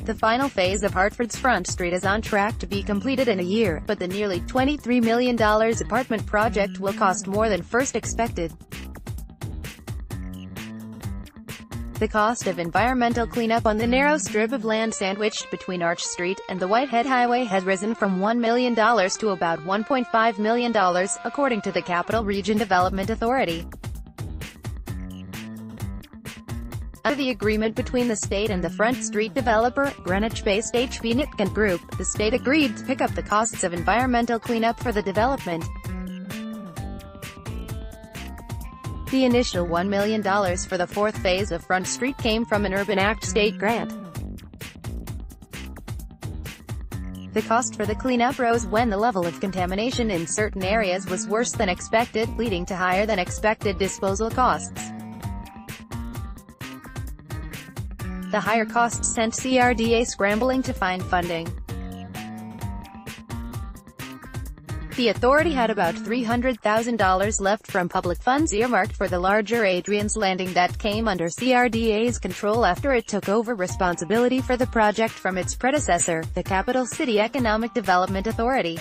The final phase of Hartford's Front Street is on track to be completed in a year, but the nearly $23 million apartment project will cost more than first expected. The cost of environmental cleanup on the narrow strip of land sandwiched between Arch Street and the Whitehead Highway has risen from $1 million to about $1.5 million, according to the Capital Region Development Authority. Under the agreement between the state and the Front Street developer, Greenwich-based HB Nitkin Group, the state agreed to pick up the costs of environmental cleanup for the development. The initial $1 million for the fourth phase of Front Street came from an Urban Act state grant. The cost for the cleanup rose when the level of contamination in certain areas was worse than expected, leading to higher than expected disposal costs. The higher costs sent CRDA scrambling to find funding. The authority had about $300,000 left from public funds earmarked for the larger Adrian's Landing that came under CRDA's control after it took over responsibility for the project from its predecessor, the Capital City Economic Development Authority.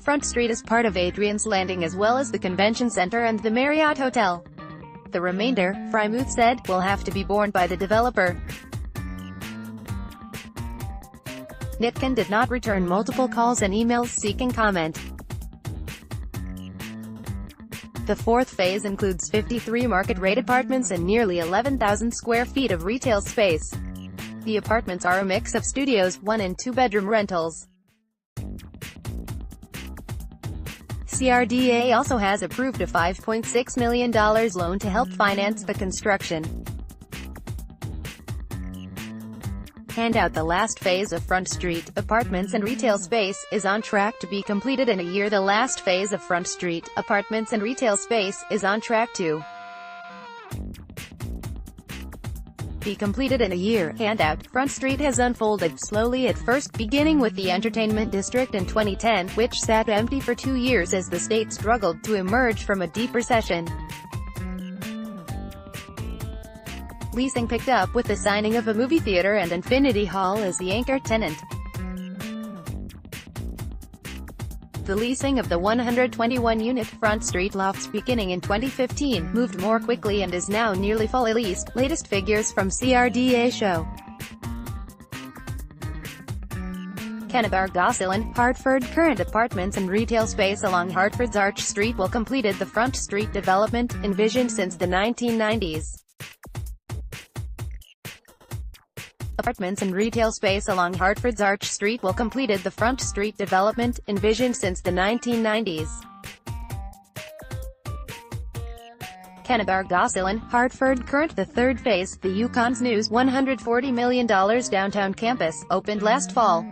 Front Street is part of Adrian's Landing as well as the Convention Center and the Marriott Hotel. The remainder, Frymouth said, will have to be borne by the developer. Nitkin did not return multiple calls and emails seeking comment. The fourth phase includes 53 market-rate apartments and nearly 11,000 square feet of retail space. The apartments are a mix of studios, 1- and 2-bedroom rentals. CRDA also has approved a $5.6 million loan to help finance the construction. Handout: the last phase of Front Street, apartments and retail space, is on track to be completed in a year. The last phase of Front Street, apartments and retail space, is on track to be completed in a year. Handout: Front Street has unfolded slowly at first, beginning with the entertainment district in 2010, which sat empty for 2 years as the state struggled to emerge from a deep recession. Leasing picked up with the signing of a movie theater and Infinity Hall as the anchor tenant. The leasing of the 121-unit Front Street lofts beginning in 2015 moved more quickly and is now nearly fully leased, latest figures from CRDA show. Greenwich-based Hartford, current apartments and retail space along Hartford's Arch Street will complete the Front Street development, envisioned since the 1990s. Apartments and retail space along Hartford's Arch Street will completed the Front Street development, envisioned since the 1990s. Greenwich-based Hartford, current the third phase, the Yukon's new $140 million downtown campus, opened last fall.